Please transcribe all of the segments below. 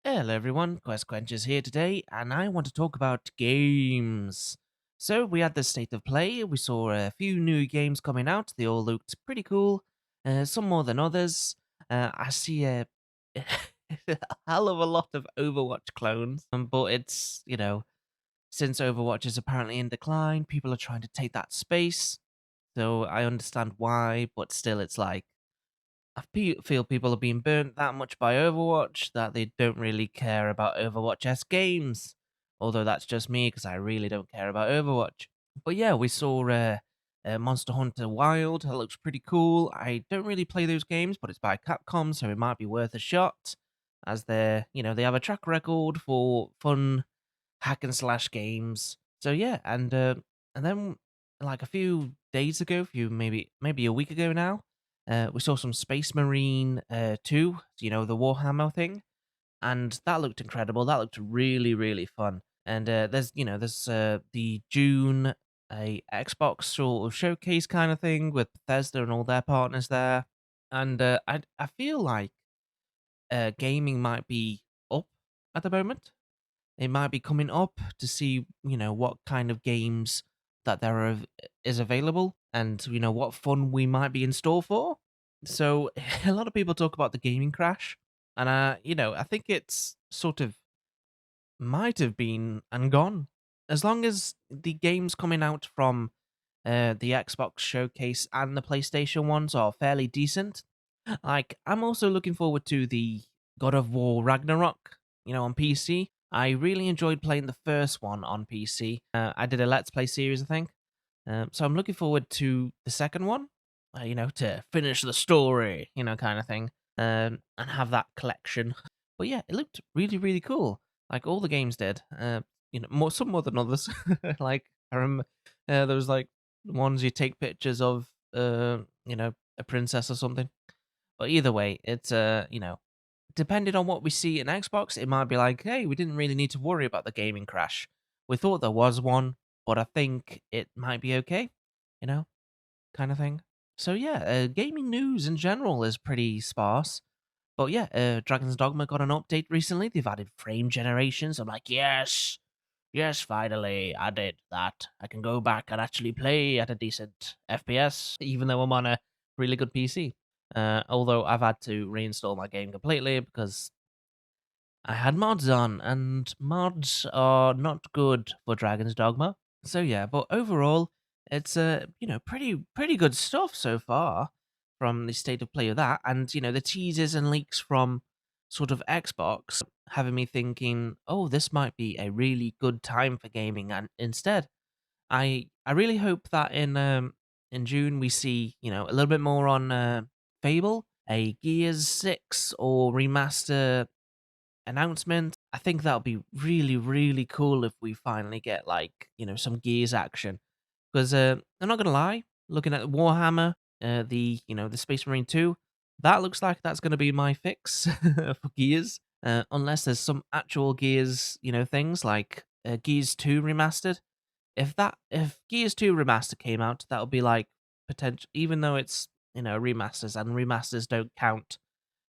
Hello everyone, Quest Quenchers here today, and I want to talk about games. So we had the state of play, we saw a few new games coming out, they all looked pretty cool, some more than others. I see a, a hell of a lot of Overwatch clones, but since Overwatch is apparently in decline, people are trying to take that space, so I understand why, but still it's like, feel people are being burnt that much by Overwatch that they don't really care about Overwatch-esque games. Although that's just me because I really don't care about Overwatch. But yeah, we saw Monster Hunter Wild. That looks pretty cool. I don't really play those games, but it's by Capcom, so it might be worth a shot. As they have a track record for fun hack and slash games. So yeah, and then like a few days ago, maybe a week ago now, we saw some Space Marine 2, the Warhammer thing, and that looked incredible. That looked really really fun. And there's the June a Xbox sort of showcase kind of thing with Bethesda and all their partners there, and I feel like gaming might be up at the moment. It might be coming up to see, what kind of games that is available and, what fun we might be in store for. So a lot of people talk about the gaming crash, and I think it's sort of might have been and gone. As long as the games coming out from the Xbox showcase and the PlayStation ones are fairly decent. Like, I'm also looking forward to the God of War Ragnarok, on PC. I really enjoyed playing the first one on PC. I did a Let's Play series, I think. So I'm looking forward to the second one, to finish the story, kind of thing, and have that collection. But yeah, it looked really, really cool. Like all the games did. Some more than others. Like I remember there was like ones you take pictures of, a princess or something. But either way, it's depending on what we see in Xbox, it might be like, hey, we didn't really need to worry about the gaming crash. We thought there was one, but I think it might be okay, you know, kind of thing. So yeah, gaming news in general is pretty sparse. But yeah, Dragon's Dogma got an update recently. They've added frame generations. I'm like, yes, yes, finally, I did that. I can go back and actually play at a decent FPS, even though I'm on a really good PC. Although I've had to reinstall my game completely because I had mods on, and mods are not good for Dragon's Dogma. So yeah, but overall, it's pretty good stuff so far from the state of play of that, and the teasers and leaks from sort of Xbox having me thinking, oh, this might be a really good time for gaming, and instead, I really hope that in June we see a little bit more on Fable, a Gears 6 or remaster announcement. I think that'll be really, really cool if we finally get like, some Gears action. Because I'm not gonna lie, looking at Warhammer, the Space Marine 2, that looks like that's gonna be my fix for Gears. Unless there's some actual Gears, things like Gears 2 remastered. If Gears 2 remaster came out, that would be like potential, even though it's remasters and remasters don't count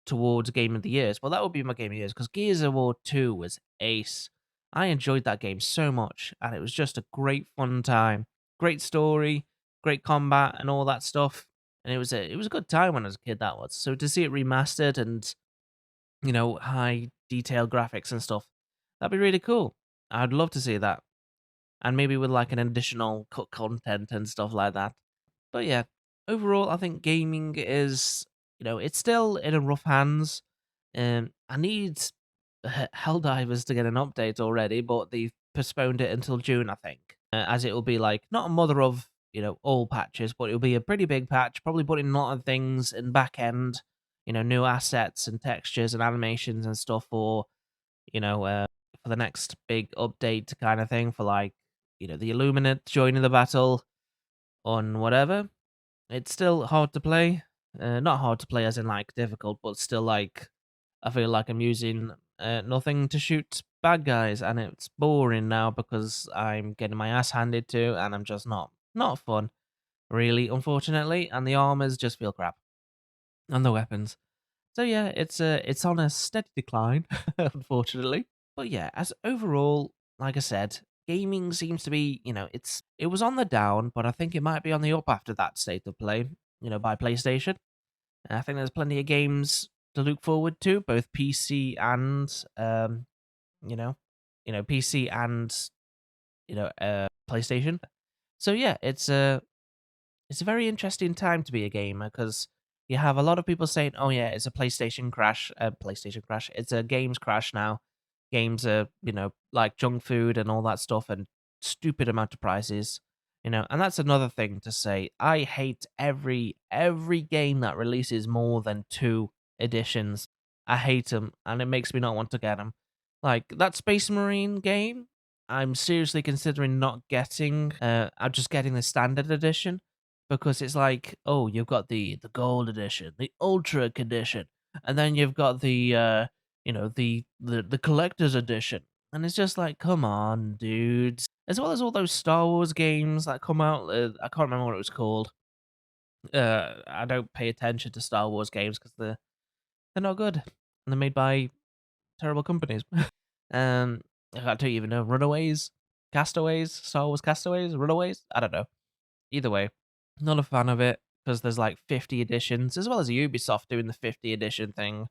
towards Game of the Years. Well, that would be my Game of the Years because Gears of War 2 was ace. I enjoyed that game so much, and it was just a great fun time. Great story, great combat, and all that stuff. And it was a good time when I was a kid. That was so to see it remastered and high detail graphics and stuff. That'd be really cool. I'd love to see that, and maybe with like an additional cut content and stuff like that. But yeah, overall, I think gaming is, it's still in a rough hands. I need Helldivers to get an update already, but they've postponed it until June, I think, as it will be like not a mother of all patches, but it'll be a pretty big patch, probably putting a lot of things in back end, new assets and textures and animations and stuff for the next big update kind of thing for like the Illuminate joining the battle on whatever. It's still hard to play. Not hard to play as in like difficult, but still like I feel like I'm using nothing to shoot bad guys, and it's boring now because I'm getting my ass handed to, and I'm just not fun, really, unfortunately. And the armors just feel crap, and the weapons. So yeah, it's on a steady decline, unfortunately. But yeah, as overall, like I said, gaming seems to be, it was on the down, but I think it might be on the up after that state of play, by PlayStation. And I think there's plenty of games to look forward to, both PC and you know, PC and PlayStation. So yeah, it's a very interesting time to be a gamer because you have a lot of people saying, "Oh yeah, it's a PlayStation crash. It's a games crash now. Games are like junk food and all that stuff and stupid amount of prices." And that's another thing to say. I hate every game that releases more than two editions. I hate them, and it makes me not want to get them. Like that Space Marine game, I'm seriously considering not getting. I'm just getting the standard edition because it's like, oh, you've got the gold edition, the ultra edition, and then you've got the collector's edition, and it's just like, come on, dudes. As well as all those Star Wars games that come out, I can't remember what it was called. I don't pay attention to Star Wars games because they're not good, and they're made by terrible companies. um, I don't even know, Runaways, Castaways, Star Wars Castaways, Runaways. I don't know. Either way, not a fan of it because there's like 50 editions, as well as Ubisoft doing the 50 edition thing.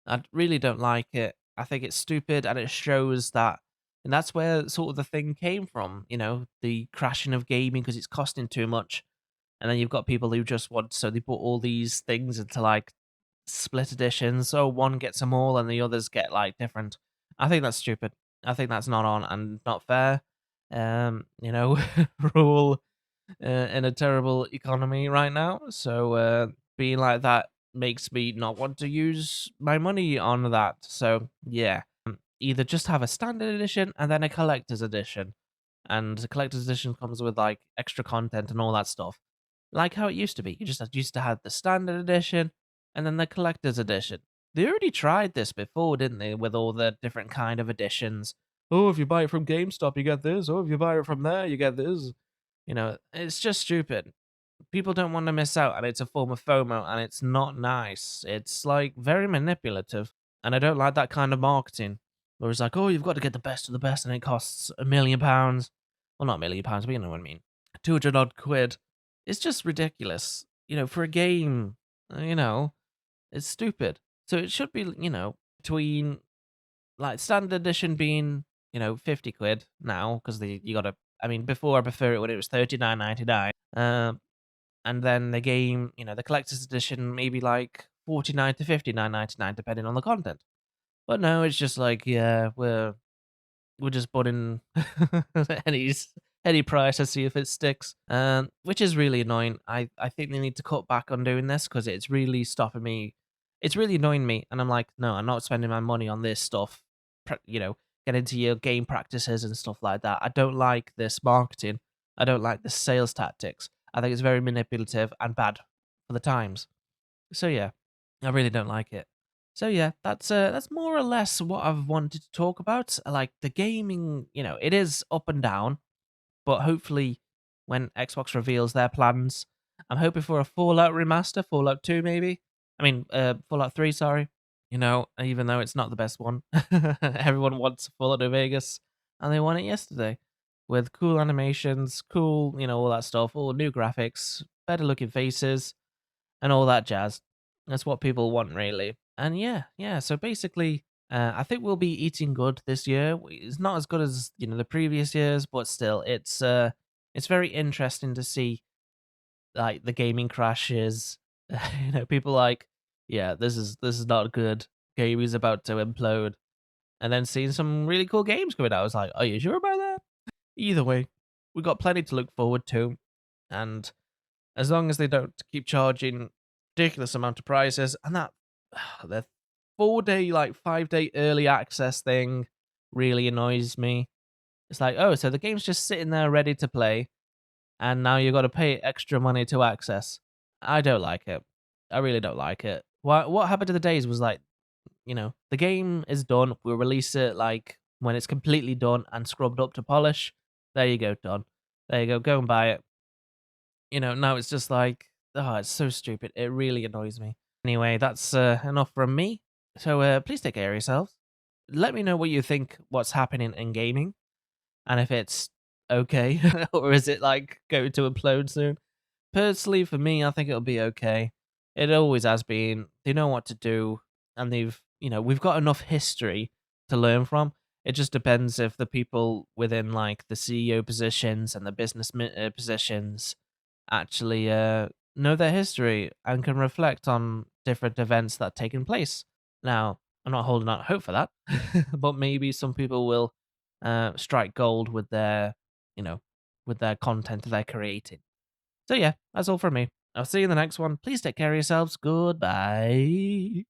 I really don't like it. I think it's stupid and it shows that, and that's where sort of the thing came from, the crashing of gaming because it's costing too much. And then you've got people who just want, so they put all these things into like split editions. So one gets them all and the others get like different. I think that's stupid. I think that's not on and not fair. Rule in a terrible economy right now. So being like that makes me not want to use my money on that. So yeah, either just have a standard edition and then a collector's edition. And the collector's edition comes with like extra content and all that stuff. Like how it used to be. You just used to have the standard edition and then the collector's edition. They already tried this before, didn't they? With all the different kind of editions. Oh, if you buy it from GameStop, you get this. Oh, if you buy it from there, you get this. It's just stupid. People don't want to miss out, and it's a form of FOMO, and it's not nice. It's like very manipulative, and I don't like that kind of marketing. Where it's like, oh, you've got to get the best of the best, and it costs £1 million. Well, not £1 million, but you know what I mean. 200 odd quid. It's just ridiculous. For a game, it's stupid. So it should be, between like standard edition being 50 quid now because you gotta. I mean, before I prefer it when it was 39.99. And then the game, the collector's edition, maybe like 49 to 59.99, depending on the content. But no, it's just like, yeah, we're just putting any any price to see if it sticks, which is really annoying. I think they need to cut back on doing this because it's really stopping me. It's really annoying me, and I'm like, no, I'm not spending my money on this stuff. Get into your game practices and stuff like that. I don't like this marketing. I don't like the sales tactics. I think it's very manipulative and bad for the times. So yeah, I really don't like it. So yeah, that's more or less what I've wanted to talk about. Like the gaming, it is up and down, but hopefully when Xbox reveals their plans, I'm hoping for a Fallout remaster, Fallout 2 maybe. I mean, Fallout 3, sorry. Even though it's not the best one. Everyone wants Fallout New Vegas and they want it yesterday with cool animations, cool, all that stuff, all new graphics, better looking faces and all that jazz. That's what people want, really. And yeah, yeah. So basically, I think we'll be eating good this year. It's not as good as the previous years, but still, it's very interesting to see like the gaming crashes. People like, yeah, this is not good. Game is about to implode, and then seeing some really cool games coming out. I was like, are you sure about that? Either way, we got plenty to look forward to, and as long as they don't keep charging ridiculous amount of prices, and that the 4-day, like 5-day early access thing really annoys me. It's like, oh, so the game's just sitting there ready to play, and now you got to pay extra money to access. I don't like it. I really don't like it. What happened to the days was like, the game is done. We'll release it like when it's completely done and scrubbed up to polish. There you go, done. There you go. Go and buy it. Now it's just like, oh, it's so stupid. It really annoys me. Anyway, that's enough from me. So please take care of yourselves. Let me know what you think, what's happening in gaming, and if it's okay, or is it like going to implode soon? Personally, for me, I think it'll be okay. It always has been. They know what to do, and we've got enough history to learn from. It just depends if the people within like the CEO positions and the positions actually know their history and can reflect on different events that taken place. Now, I'm not holding out hope for that, but maybe some people will strike gold with you know, with their content they're creating. So yeah, that's all from me. I'll see you in the next one. Please take care of yourselves. Goodbye.